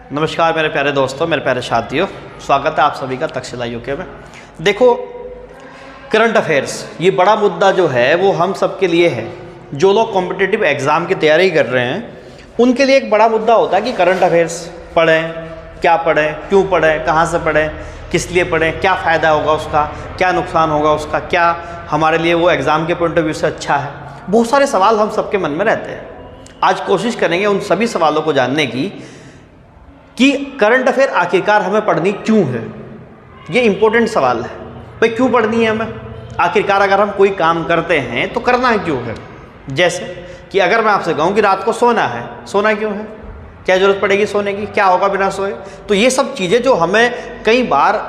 नमस्कार मेरे प्यारे दोस्तों, मेरे प्यारे साथियों, स्वागत है आप सभी का तक्षशिला यूके में। देखो, करंट अफेयर्स ये बड़ा मुद्दा जो है वो हम सब के लिए है। जो लोग कॉम्पिटिटिव एग्ज़ाम की तैयारी कर रहे हैं उनके लिए एक बड़ा मुद्दा होता है कि करंट अफेयर्स पढ़ें, क्या पढ़ें, क्यों पढ़ें, कहाँ से पढ़ें, किस लिए पढ़ें, क्या फ़ायदा होगा उसका, क्या नुकसान होगा उसका, क्या हमारे लिए वो एग्ज़ाम के पॉइंट ऑफ व्यू से अच्छा है। बहुत सारे सवाल हम सबके मन में रहते हैं। आज कोशिश करेंगे उन सभी सवालों को जानने की कि करंट अफेयर आखिरकार हमें पढ़नी क्यों है। ये इंपॉर्टेंट सवाल है भाई, क्यों पढ़नी है हमें आखिरकार। अगर हम कोई काम करते हैं तो करना क्यों है। जैसे कि अगर मैं आपसे कहूँ कि रात को सोना है, सोना क्यों है, क्या ज़रूरत पड़ेगी सोने की, क्या होगा बिना सोए। तो ये सब चीज़ें जो हमें कई बार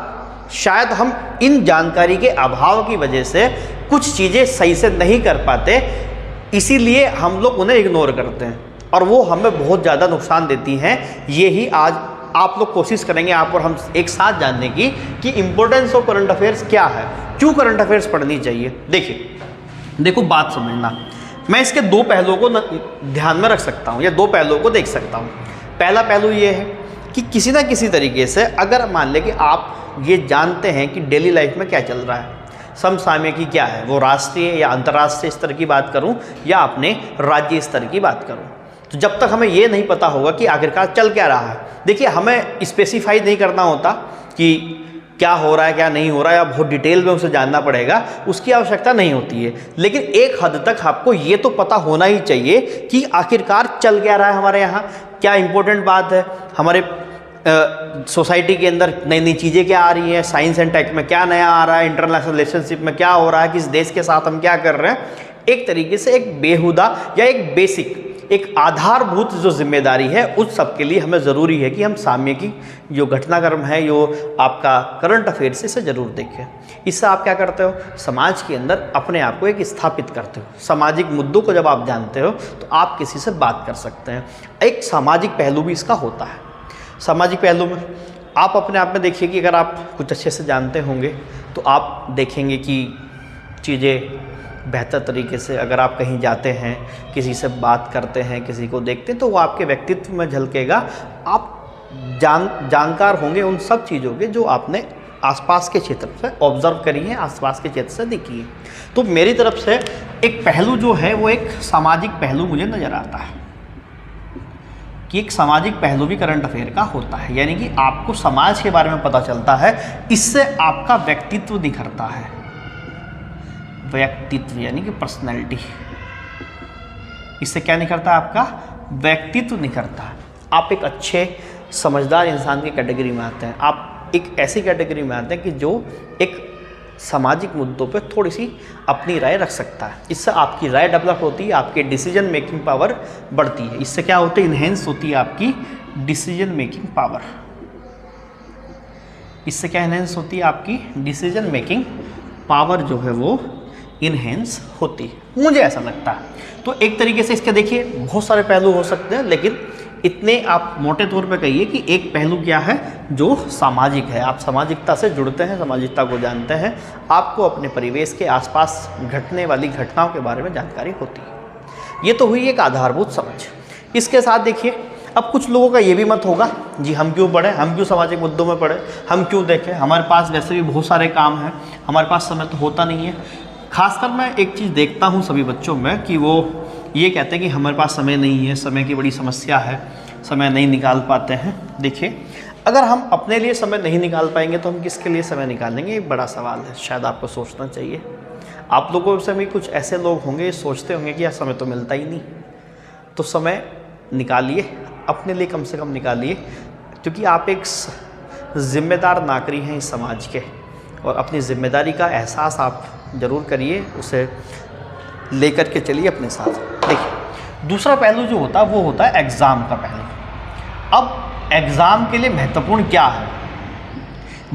शायद हम इन जानकारी के अभाव की वजह से कुछ चीज़ें सही से नहीं कर पाते, इसीलिए हम लोग उन्हें इग्नोर करते हैं और वो हमें बहुत ज़्यादा नुकसान देती हैं। ये ही आज आप लोग कोशिश करेंगे, आप और हम एक साथ जानने की कि इम्पोर्टेंस ऑफ करंट अफेयर्स क्या है, क्यों करंट अफेयर्स पढ़नी चाहिए। देखो बात समझना, मैं इसके दो पहलुओं को ध्यान में रख सकता हूँ या दो पहलुओं को देख सकता हूँ। पहला पहलू ये है कि किसी ना किसी तरीके से अगर मान लें कि आप ये जानते हैं कि डेली लाइफ में क्या चल रहा है, समसामयिकी क्या है, वो राष्ट्रीय या अंतर्राष्ट्रीय स्तर की बात करूं या अपने राज्य स्तर की बात करूं, तो जब तक हमें ये नहीं पता होगा कि आखिरकार चल क्या रहा है। देखिए, हमें स्पेसिफाई नहीं करना होता कि क्या हो रहा है क्या नहीं हो रहा है या बहुत डिटेल में उसे जानना पड़ेगा, उसकी आवश्यकता नहीं होती है। लेकिन एक हद तक आपको ये तो पता होना ही चाहिए कि आखिरकार चल क्या रहा है हमारे यहाँ, क्या इंपॉर्टेंट बात है, हमारे सोसाइटी के अंदर नई नई चीज़ें क्या आ रही हैं, साइंस एंड टेक में क्या नया आ रहा है, इंटरनेशनल रिलेशनशिप में क्या हो रहा है, किस देश के साथ हम क्या कर रहे हैं। एक तरीके से एक बेहुदा या एक बेसिक, एक आधारभूत जो जिम्मेदारी है उस सब के लिए हमें ज़रूरी है कि हम सामयिकी जो घटनाक्रम है, जो आपका करंट अफेयर्स, इसे ज़रूर देखें। इससे आप क्या करते हो, समाज के अंदर अपने आप को एक स्थापित करते हो। सामाजिक मुद्दों को जब आप जानते हो तो आप किसी से बात कर सकते हैं। एक सामाजिक पहलू भी इसका होता है। सामाजिक पहलू में आप अपने आप में देखिए कि अगर आप कुछ अच्छे से जानते होंगे तो आप देखेंगे कि चीज़ें बेहतर तरीके से, अगर आप कहीं जाते हैं, किसी से बात करते हैं, किसी को देखते हैं, तो वो आपके व्यक्तित्व में झलकेगा। आप जानकार होंगे उन सब चीज़ों के जो आपने आसपास के क्षेत्र से ऑब्जर्व करी है, आसपास के क्षेत्र से देखी है। तो मेरी तरफ से एक पहलू जो है वो एक सामाजिक पहलू मुझे नज़र आता है कि एक सामाजिक पहलू भी करंट अफेयर का होता है, यानी कि आपको समाज के बारे में पता चलता है, इससे आपका व्यक्तित्व निखरता है। व्यक्तित्व यानी कि पर्सनैलिटी, इससे क्या निखरता है, आपका व्यक्तित्व निखरता है। आप एक अच्छे समझदार इंसान की कैटेगरी में आते हैं, आप एक ऐसी कैटेगरी में आते हैं कि जो एक सामाजिक मुद्दों पे थोड़ी सी अपनी राय रख सकता है। इससे आपकी राय डेवलप होती है, आपकी डिसीजन मेकिंग पावर बढ़ती है। इससे क्या होता है, इन्हेंस होती है आपकी डिसीजन मेकिंग पावर। इससे क्या इन्हेंस होती है, आपकी डिसीजन मेकिंग पावर जो है वो इन्हेंस होती है, मुझे ऐसा लगता है। तो एक तरीके से इसके देखिए बहुत सारे पहलू हो सकते हैं, लेकिन इतने आप मोटे तौर पे कहिए कि एक पहलू क्या है जो सामाजिक है। आप सामाजिकता से जुड़ते हैं, सामाजिकता को जानते हैं, आपको अपने परिवेश के आसपास घटने वाली घटनाओं के बारे में जानकारी होती है। ये तो हुई एक आधारभूत समझ। इसके साथ देखिए, अब कुछ लोगों का ये भी मत होगा जी हम क्यों पढ़ें, हम क्यों सामाजिक मुद्दों में पढ़ें, हम क्यों देखें, हमारे पास वैसे भी बहुत सारे काम हैं, हमारे पास समय तो होता नहीं है। खासकर मैं एक चीज़ देखता हूँ सभी बच्चों में कि वो ये कहते हैं कि हमारे पास समय नहीं है, समय की बड़ी समस्या है, समय नहीं निकाल पाते हैं। देखिए, अगर हम अपने लिए समय नहीं निकाल पाएंगे तो हम किसके लिए समय निकालेंगे, ये बड़ा सवाल है, शायद आपको सोचना चाहिए। आप लोगों से भी कुछ ऐसे लोग होंगे सोचते होंगे कि यार समय तो मिलता ही नहीं, तो समय निकालिए, अपने लिए कम से कम निकालिए, क्योंकि आप एक जिम्मेदार नागरिक हैं इस समाज के और अपनी जिम्मेदारी का एहसास आप ज़रूर करिए, उसे लेकर के चलिए अपने साथ। देखिए, दूसरा पहलू जो होता है वो होता है एग्ज़ाम का पहलू। अब एग्ज़ाम के लिए महत्वपूर्ण क्या है,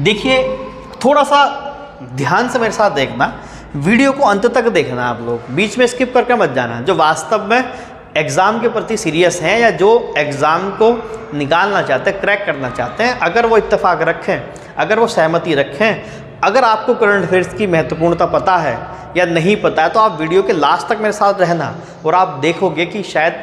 देखिए थोड़ा सा ध्यान से मेरे साथ देखना, वीडियो को अंत तक देखना, आप लोग बीच में स्किप करके मत जाना। जो वास्तव में एग्ज़ाम के प्रति सीरियस हैं या जो एग्ज़ाम को निकालना चाहते हैं, क्रैक करना चाहते हैं, अगर वो इत्तेफाक रखें, अगर वो सहमति रखें, अगर आपको करंट अफेयर्स की महत्वपूर्णता पता है या नहीं पता है, तो आप वीडियो के लास्ट तक मेरे साथ रहना और आप देखोगे कि शायद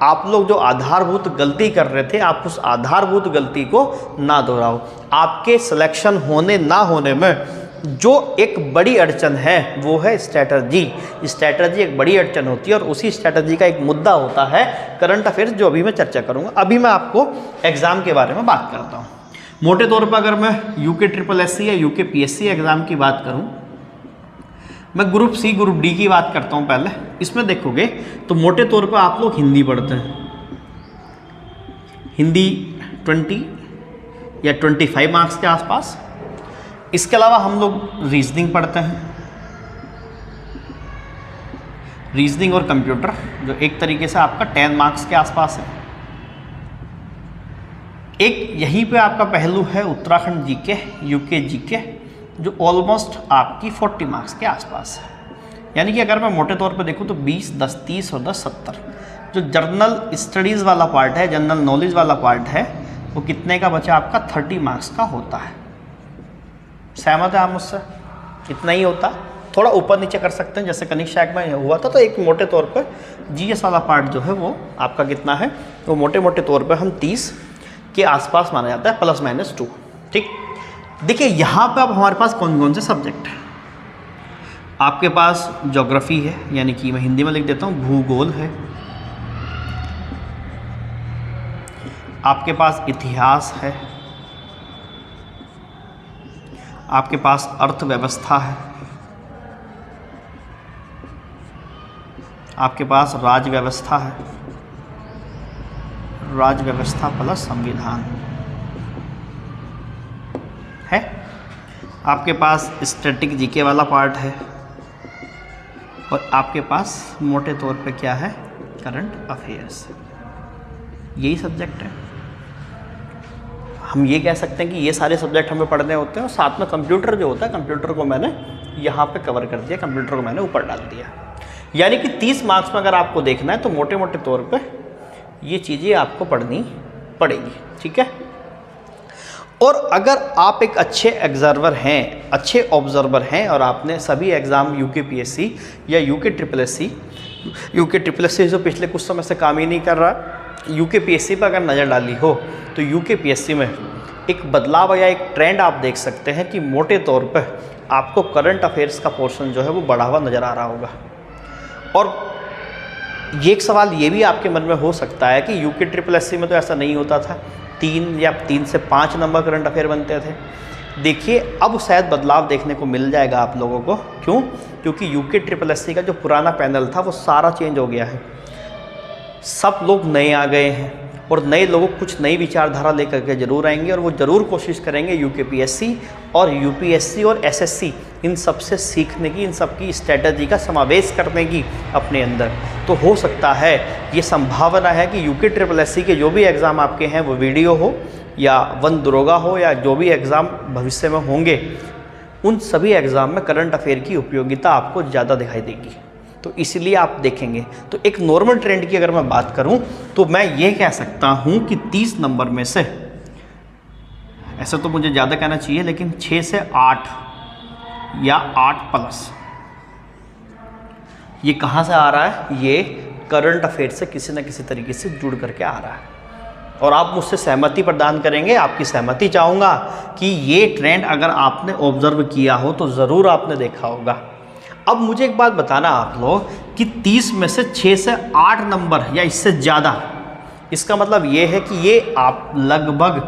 आप लोग जो आधारभूत गलती कर रहे थे, आप उस आधारभूत गलती को ना दोहराओ। आपके सिलेक्शन होने ना होने में जो एक बड़ी अड़चन है वो है स्ट्रैटर्जी। स्ट्रैटर्जी एक बड़ी अड़चन होती है और उसी स्ट्रैटर्जी का एक मुद्दा होता है करंट अफेयर्स, जो अभी मैं चर्चा करूँगा। अभी मैं आपको एग्ज़ाम के बारे में बात करता हूँ। मोटे तौर पर अगर मैं यूके ट्रिपल एससी या यूके पीएससी एग्ज़ाम की बात करूँ, मैं ग्रुप सी ग्रुप डी की बात करता हूँ पहले। इसमें देखोगे तो मोटे तौर पर आप लोग हिंदी पढ़ते हैं, हिंदी 20 या 25 मार्क्स के आसपास। इसके अलावा हम लोग रीजनिंग पढ़ते हैं, रीजनिंग और कंप्यूटर, जो एक तरीके से आपका 10 मार्क्स के आसपास है। एक यहीं पे आपका पहलू है उत्तराखंड जीके, यूके जीके, जो ऑलमोस्ट आपकी 40 मार्क्स के आसपास है। यानी कि अगर मैं मोटे तौर पे देखूँ तो 20, 10, 30 और 10, 70। जो जर्नल स्टडीज़ वाला पार्ट है, जनरल नॉलेज वाला पार्ट है, वो कितने का बचा आपका 30 मार्क्स का होता है। सहमत है आप मुझसे? इतना ही होता, थोड़ा ऊपर नीचे कर सकते हैं, जैसे कनिष्क शैक में हुआ था। तो एक मोटे तौर पर जीएस वाला पार्ट जो है वो आपका कितना है, वो मोटे मोटे तौर पर हम 30 के आसपास माना जाता है, ±2। ठीक, देखिए यहाँ पे अब हमारे पास कौन कौन से सब्जेक्ट हैं। आपके पास ज्योग्राफी है, यानी कि मैं हिंदी में लिख देता हूँ भूगोल है। आपके पास इतिहास है, आपके पास अर्थव्यवस्था है, आपके पास राज्य व्यवस्था है, राज्य व्यवस्था प्लस संविधान है। आपके पास स्टैटिक जीके वाला पार्ट है और आपके पास मोटे तौर पे क्या है, करंट अफेयर्स। यही सब्जेक्ट है। हम ये कह सकते हैं कि ये सारे सब्जेक्ट हमें पढ़ने होते हैं और साथ में कंप्यूटर जो होता है, कंप्यूटर को मैंने यहाँ पे कवर कर दिया, कंप्यूटर को मैंने ऊपर डाल दिया। यानी कि 30 मार्क्स में अगर आपको देखना है तो मोटे मोटे तौर पे ये चीज़ें आपको पढ़नी पड़ेगी। ठीक है। और अगर आप एक अच्छे एग्जर्वर हैं, अच्छे ऑब्जर्वर हैं और आपने सभी एग्ज़ाम यूके पीएससी या यूके ट्रिपल एससी जो पिछले कुछ समय से काम ही नहीं कर रहा, यूके पीएससी पर अगर नज़र डाली हो तो यूके पीएससी में एक बदलाव या एक ट्रेंड आप देख सकते हैं कि मोटे तौर पर आपको करंट अफेयर्स का पोर्शन जो है वो बढ़ा हुआ नज़र आ रहा होगा। और ये एक सवाल ये भी आपके मन में हो सकता है कि यूके ट्रिपल एससी में तो ऐसा नहीं होता था, 3 से 5 नंबर करंट अफेयर बनते थे। देखिए अब शायद बदलाव देखने को मिल जाएगा आप लोगों को। क्यों? क्योंकि यूके ट्रिपल एससी का जो पुराना पैनल था वो सारा चेंज हो गया है। सब लोग नए आ गए हैं और नए लोगों कुछ नई विचारधारा लेकर के जरूर आएंगे और वो ज़रूर कोशिश करेंगे यूके पीएससी और यूपीएससी और एसएससी इन सब से सीखने की, इन सब की स्ट्रेटजी का समावेश करने की अपने अंदर। तो हो सकता है, ये संभावना है कि यूके ट्रिपल एससी के जो भी एग्ज़ाम आपके हैं वो वीडियो हो या वन दरोगा हो या जो भी एग्ज़ाम भविष्य में होंगे, उन सभी एग्ज़ाम में करंट अफेयर की उपयोगिता आपको ज़्यादा दिखाई देगी। तो इसलिए आप देखेंगे तो एक नॉर्मल ट्रेंड की अगर मैं बात करूं तो मैं ये कह सकता हूं कि 30 नंबर में से, ऐसा तो मुझे ज़्यादा कहना चाहिए, लेकिन 6 से 8 या 8+, ये कहाँ से आ रहा है? ये करंट अफेयर से किसी न किसी तरीके से जुड़ करके आ रहा है। और आप मुझसे सहमति प्रदान करेंगे, आपकी सहमति चाहूँगा कि ये ट्रेंड अगर आपने ऑब्जर्व किया हो तो ज़रूर आपने देखा होगा। अब मुझे एक बात बताना आप लोग कि 30 में से 6 से 8 नंबर या इससे ज़्यादा, इसका मतलब ये है कि ये आप लगभग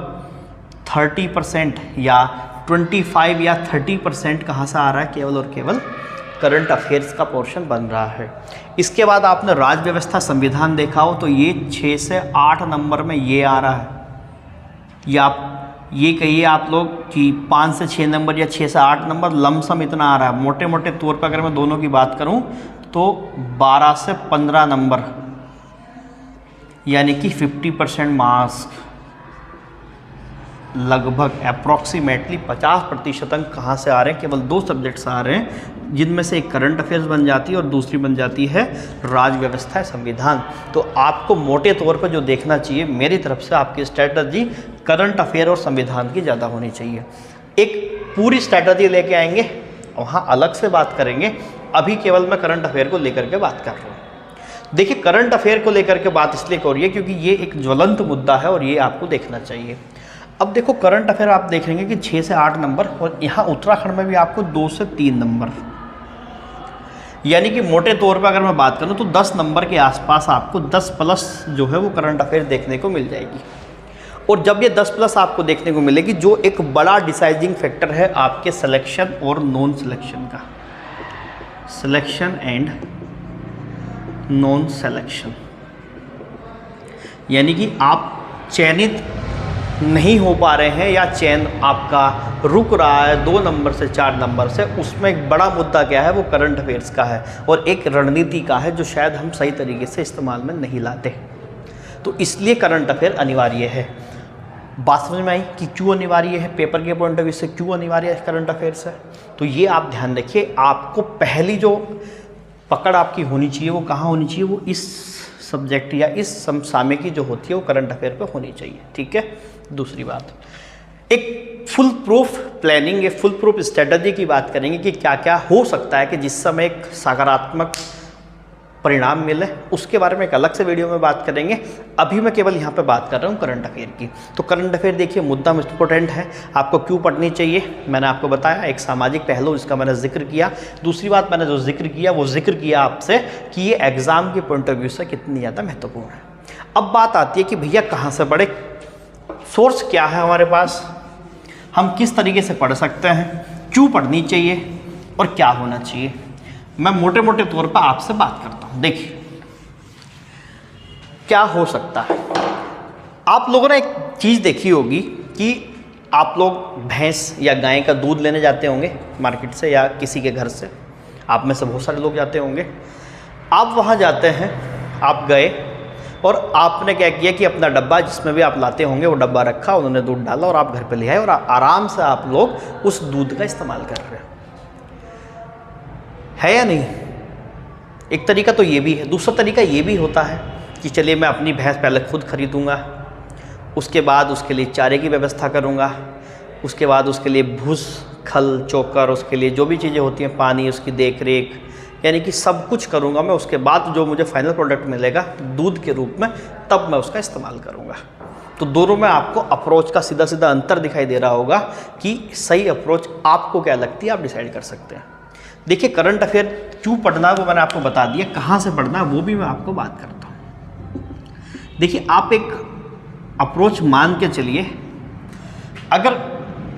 30% या 25 या 30% कहाँ से आ रहा है? केवल और केवल करंट अफेयर्स का पोर्शन बन रहा है। इसके बाद आपने राज्य व्यवस्था संविधान देखा हो तो ये 6 से 8 नंबर में ये आ रहा है। या आप ये कहिए आप लोग कि 5 से 6 नंबर या 6 से 8 नंबर लमसम इतना आ रहा है। मोटे मोटे तौर पर अगर मैं दोनों की बात करूं तो 12 से 15 नंबर, यानी कि 50% मार्क्स, लगभग अप्रॉक्सीमेटली 50% अंक कहाँ से आ रहे हैं? केवल 2 सब्जेक्ट्स आ रहे हैं, जिनमें से एक करंट अफेयर्स बन जाती है और दूसरी बन जाती है राज्य व्यवस्था संविधान। तो आपको मोटे तौर पर जो देखना चाहिए मेरी तरफ से, आपकी स्ट्रैटेजी करंट अफेयर और संविधान की ज़्यादा होनी चाहिए। एक पूरी स्ट्रैटेजी लेके आएंगे, वहाँ अलग से बात करेंगे, अभी केवल मैं करंट अफेयर को लेकर के बात कर रहा हूँ। देखिए करंट अफेयर को लेकर के बात इसलिए हो रही है क्योंकि ये एक ज्वलंत मुद्दा है और ये आपको देखना चाहिए। अब देखो करंट अफेयर आप देख लेंगे कि 6 से 8 नंबर और यहाँ उत्तराखंड में भी आपको 2 से 3 नंबर, यानी कि मोटे तौर पर अगर मैं बात करूँ तो 10 नंबर के आसपास आपको 10 प्लस जो है वो करंट अफेयर देखने को मिल जाएगी। और जब ये 10 प्लस आपको देखने को मिलेगी, जो एक बड़ा डिसाइडिंग फैक्टर है आपके सिलेक्शन और नॉन सिलेक्शन का, सिलेक्शन एंड नॉन सिलेक्शन, यानी कि आप चयनित नहीं हो पा रहे हैं या चयन आपका रुक रहा है 2 नंबर से 4 नंबर से, उसमें एक बड़ा मुद्दा क्या है, वो करंट अफेयर्स का है और एक रणनीति का है जो शायद हम सही तरीके से इस्तेमाल में नहीं लाते। तो इसलिए करंट अफेयर अनिवार्य है। बात समझ में आई कि क्यों अनिवार्य है, पेपर के पॉइंट ऑफ व्यू से क्यों अनिवार्य है करंट अफेयर्स है। तो ये आप ध्यान रखिए, आपको पहली जो पकड़ आपकी होनी चाहिए वो कहाँ होनी चाहिए, वो इस सब्जेक्ट या इस समसामयिक की जो होती है वो करंट अफेयर पे होनी चाहिए। ठीक है। दूसरी बात, एक फुल प्रूफ प्लानिंग, एक फुल प्रूफ स्ट्रेटजी की बात करेंगे कि क्या क्या हो सकता है कि जिस समय एक सकारात्मक परिणाम मिले, उसके बारे में एक अलग से वीडियो में बात करेंगे। अभी मैं केवल यहाँ पे बात कर रहा हूँ करंट अफेयर की। तो करंट अफेयर देखिए मुद्दा इम्पोर्टेंट है, आपको क्यों पढ़नी चाहिए मैंने आपको बताया, एक सामाजिक पहलू जिसका मैंने जिक्र किया। दूसरी बात मैंने जो जिक्र किया वो जिक्र किया आपसे कि ये एग्जाम के पॉइंट ऑफ व्यू से कितनी ज़्यादा महत्वपूर्ण है। अब बात आती है कि भैया कहाँ से पढ़े, सोर्स क्या है हमारे पास, हम किस तरीके से पढ़ सकते हैं, क्यों पढ़नी चाहिए और क्या होना चाहिए। मैं मोटे मोटे तौर पर आपसे बात करता हूँ। देखिए क्या हो सकता है, आप लोगों ने एक चीज़ देखी होगी कि आप लोग भैंस या गाय का दूध लेने जाते होंगे मार्केट से या किसी के घर से, आप में से बहुत सारे लोग जाते होंगे। आप वहाँ जाते हैं, आप गए और आपने क्या किया कि अपना डब्बा जिसमें भी आप लाते होंगे वो डब्बा रखा, उन्होंने दूध डाला और आप घर पे ले आए और आराम से आप लोग उस दूध का इस्तेमाल कर रहे है या नहीं। एक तरीका तो ये भी है। दूसरा तरीका ये भी होता है कि चलिए मैं अपनी भैंस पहले खुद खरीदूँगा, उसके बाद उसके लिए चारे की व्यवस्था करूँगा, उसके बाद उसके लिए भूस खल चोकर, उसके लिए जो भी चीज़ें होती हैं, पानी, उसकी देख रेख, यानी कि सब कुछ करूँगा मैं। उसके बाद जो मुझे फाइनल प्रोडक्ट मिलेगा दूध के रूप में, तब मैं उसका इस्तेमाल करूँगा। तो दोनों में आपको अप्रोच का सीधा सीधा अंतर दिखाई दे रहा होगा कि सही अप्रोच आपको क्या लगती है, आप डिसाइड कर सकते हैं। देखिए करंट अफेयर क्यों पढ़ना है वो मैंने आपको बता दिया, कहाँ से पढ़ना है वो भी मैं आपको बात करता हूँ। देखिए आप एक अप्रोच मान के चलिए, अगर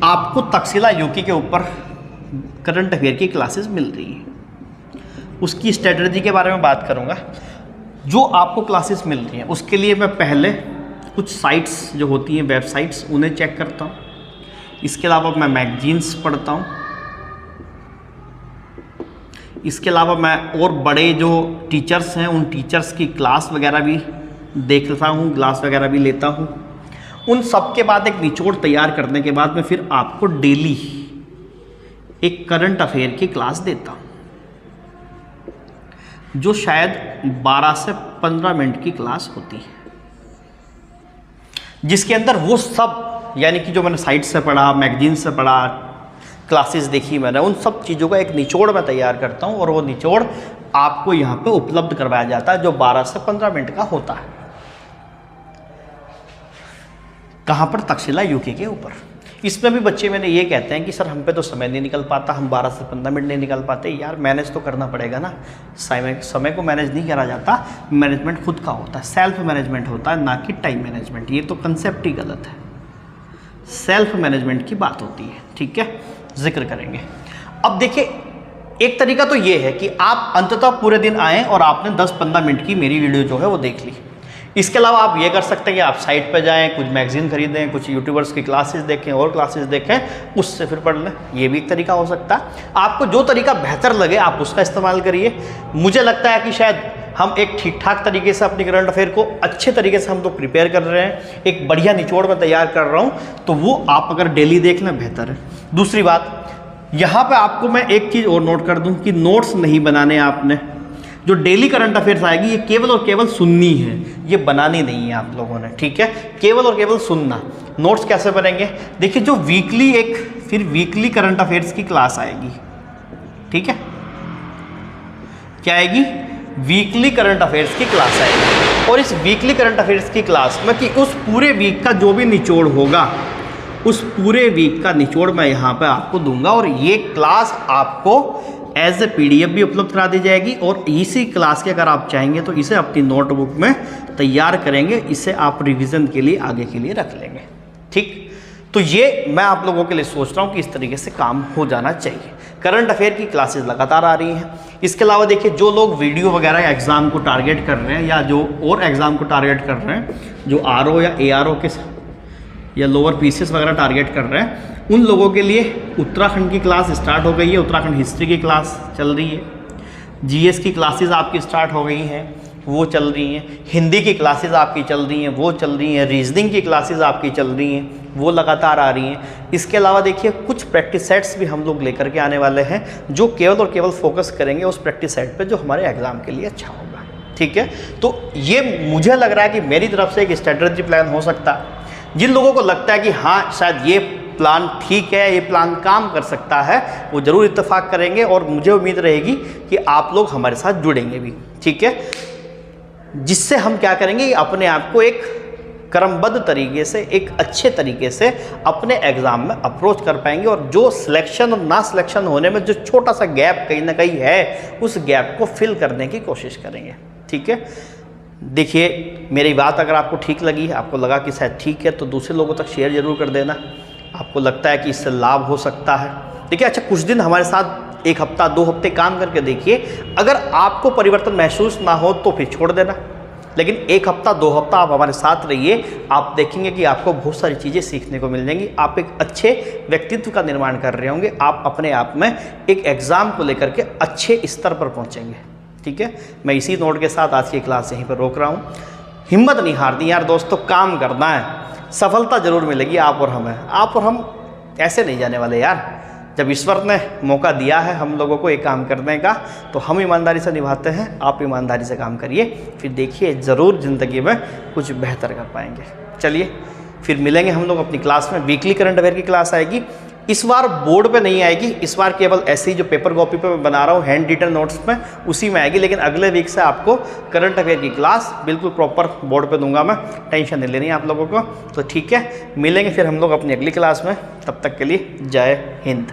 आपको तक्षशिला यूके के ऊपर करंट अफेयर की क्लासेस मिल रही है, उसकी स्ट्रेटजी के बारे में बात करूँगा। जो आपको क्लासेस मिल रही हैं उसके लिए मैं पहले कुछ साइट्स जो होती हैं, वेबसाइट्स, उन्हें चेक करता हूँ। इसके अलावा मैं मैगजीन्स पढ़ता हूँ। इसके अलावा मैं और बड़े जो टीचर्स हैं उन टीचर्स की क्लास वगैरह भी देख लेता हूँ, क्लास वगैरह भी लेता हूँ। उन सब के बाद एक निचोड़ तैयार करने के बाद मैं फिर आपको डेली एक करंट अफेयर की क्लास देता हूँ, जो शायद 12 से 15 मिनट की क्लास होती है, जिसके अंदर वो सब, यानी कि जो मैंने साइट से पढ़ा, मैगजीन से पढ़ा, क्लासेस देखी मैंने, उन सब चीज़ों का एक निचोड़ मैं तैयार करता हूँ और वो निचोड़ आपको यहाँ पे उपलब्ध करवाया जाता है, जो 12 से 15 मिनट का होता है। कहाँ पर? तक्षशिला यूके के ऊपर। इसमें भी बच्चे मैंने ये कहते हैं कि सर हम पे तो समय नहीं निकल पाता, हम 12 से 15 मिनट नहीं निकल पाते। यार मैनेज तो करना पड़ेगा ना, समय को मैनेज नहीं करा जाता, मैनेजमेंट खुद का होता है, सेल्फ मैनेजमेंट होता है, ना कि टाइम मैनेजमेंट। ये तो कंसेप्ट ही गलत है, सेल्फ मैनेजमेंट की बात होती है। ठीक है, जिक्र करेंगे। अब देखिए एक तरीका तो ये है कि आप अंततः पूरे दिन आएँ और आपने 10-15 मिनट की मेरी वीडियो जो है वो देख ली। इसके अलावा आप ये कर सकते हैं कि आप साइट पर जाएं, कुछ मैगजीन खरीदें, कुछ यूट्यूबर्स की क्लासेस देखें और क्लासेस देखें, उससे फिर पढ़ लें। ये भी एक तरीका हो सकता है। आपको जो तरीका बेहतर लगे आप उसका इस्तेमाल करिए। मुझे लगता है कि शायद हम एक ठीक ठाक तरीके से अपनी करंट अफेयर को अच्छे तरीके से हम तो प्रिपेयर कर रहे हैं, एक बढ़िया निचोड़ में तैयार कर रहा हूँ, तो वो आप अगर डेली देख लें बेहतर है। दूसरी बात, यहाँ पर आपको मैं एक चीज़ और नोट कर दूँ कि नोट्स नहीं बनाने आपने। जो डेली करंट अफेयर्स आएगी ये केवल और केवल सुननी है, ये बनानी नहीं है आप लोगों ने। ठीक है, केवल और केवल सुनना। नोट्स कैसे बनेंगे? देखिए जो वीकली फिर वीकली करंट अफेयर्स की क्लास आएगी। ठीक है, क्या आएगी? वीकली करंट अफेयर्स की क्लास आएगी। और इस वीकली करंट अफेयर्स की क्लास में कि उस पूरे वीक का जो भी निचोड़ होगा, उस पूरे वीक का निचोड़ मैं यहाँ पे आपको दूंगा। और ये क्लास आपको एज ए PDF भी उपलब्ध करा दी जाएगी। और इसी क्लास के अगर आप चाहेंगे तो इसे अपनी नोटबुक में तैयार करेंगे, इसे आप रिवीजन के लिए आगे के लिए रख लेंगे। ठीक, तो ये मैं आप लोगों के लिए सोच रहा हूँ कि इस तरीके से काम हो जाना चाहिए। करंट अफेयर की क्लासेस लगातार आ रही हैं। इसके अलावा देखिए, जो लोग वीडियो वगैरह एग्ज़ाम को टारगेट कर रहे हैं या जो और एग्ज़ाम को टारगेट कर रहे हैं, जो RO या ARO के या लोअर PCS वगैरह टारगेट कर रहे हैं, उन लोगों के लिए उत्तराखंड की क्लास स्टार्ट हो गई है। उत्तराखंड हिस्ट्री की क्लास चल रही है। GS की क्लासेस आपकी स्टार्ट हो गई हैं, वो चल रही हैं। हिंदी की क्लासेस आपकी चल रही हैं, वो चल रही हैं। रीजनिंग की क्लासेस आपकी चल रही हैं, वो लगातार आ रही हैं। इसके अलावा देखिए, कुछ प्रैक्टिस सेट्स भी हम लोग लेकर के आने वाले हैं, जो केवल और केवल फोकस करेंगे उस प्रैक्टिस सेट पे जो हमारे एग्ज़ाम के लिए अच्छा होगा। ठीक है, तो ये मुझे लग रहा है कि मेरी तरफ से एक स्ट्रेटजी प्लान हो सकता है। जिन लोगों को लगता है कि हाँ शायद ये प्लान ठीक है, ये प्लान काम कर सकता है, वो ज़रूर इत्तेफाक करेंगे। और मुझे उम्मीद रहेगी कि आप लोग हमारे साथ जुड़ेंगे भी। ठीक है, जिससे हम क्या करेंगे, अपने आप को एक क्रमबद्ध तरीके से, एक अच्छे तरीके से अपने एग्ज़ाम में अप्रोच कर पाएंगे। और जो सिलेक्शन और ना सिलेक्शन होने में जो छोटा सा गैप कहीं ना कहीं है, उस गैप को फिल करने की कोशिश करेंगे। ठीक है, देखिए, मेरी बात अगर आपको ठीक लगी, आपको लगा कि शायद ठीक है, तो दूसरे लोगों तक शेयर ज़रूर कर देना। आपको लगता है कि इससे लाभ हो सकता है, देखिए, अच्छा कुछ दिन हमारे साथ 1 हफ्ता 2 हफ्ते काम करके देखिए। अगर आपको परिवर्तन महसूस ना हो तो फिर छोड़ देना, लेकिन 1 हफ्ता 2 हफ्ता आप हमारे साथ रहिए। आप देखेंगे कि आपको बहुत सारी चीज़ें सीखने को मिल जाएंगी। आप एक अच्छे व्यक्तित्व का निर्माण कर रहे होंगे। आप अपने आप में एक एग्ज़ाम को लेकर के अच्छे स्तर पर पहुँचेंगे। ठीक है, मैं इसी नोट के साथ आज की क्लास यहीं पर रोक रहा हूँ। हिम्मत नहीं हारनी यार दोस्तों, काम करना है, सफलता जरूर मिलेगी आप और हमें। आप और हम ऐसे नहीं जाने वाले यार। जब ईश्वर ने मौका दिया है हम लोगों को एक काम करने का, तो हम ईमानदारी से निभाते हैं। आप ईमानदारी से काम करिए, फिर देखिए ज़रूर ज़िंदगी में कुछ बेहतर कर पाएंगे। चलिए फिर मिलेंगे हम लोग अपनी क्लास में। वीकली करंट अफेयर की क्लास आएगी। इस बार बोर्ड पे नहीं आएगी, इस बार केवल ऐसे ही जो पेपर कॉपी पे मैं बना रहा हूँ हैंड रिटन नोट्स में, उसी में आएगी। लेकिन अगले वीक से आपको करंट अफेयर की क्लास बिल्कुल प्रॉपर बोर्ड पे दूंगा मैं, टेंशन नहीं लेनी है आप लोगों को। तो ठीक है, मिलेंगे फिर हम लोग अपनी अगली क्लास में। तब तक के लिए जय हिंद।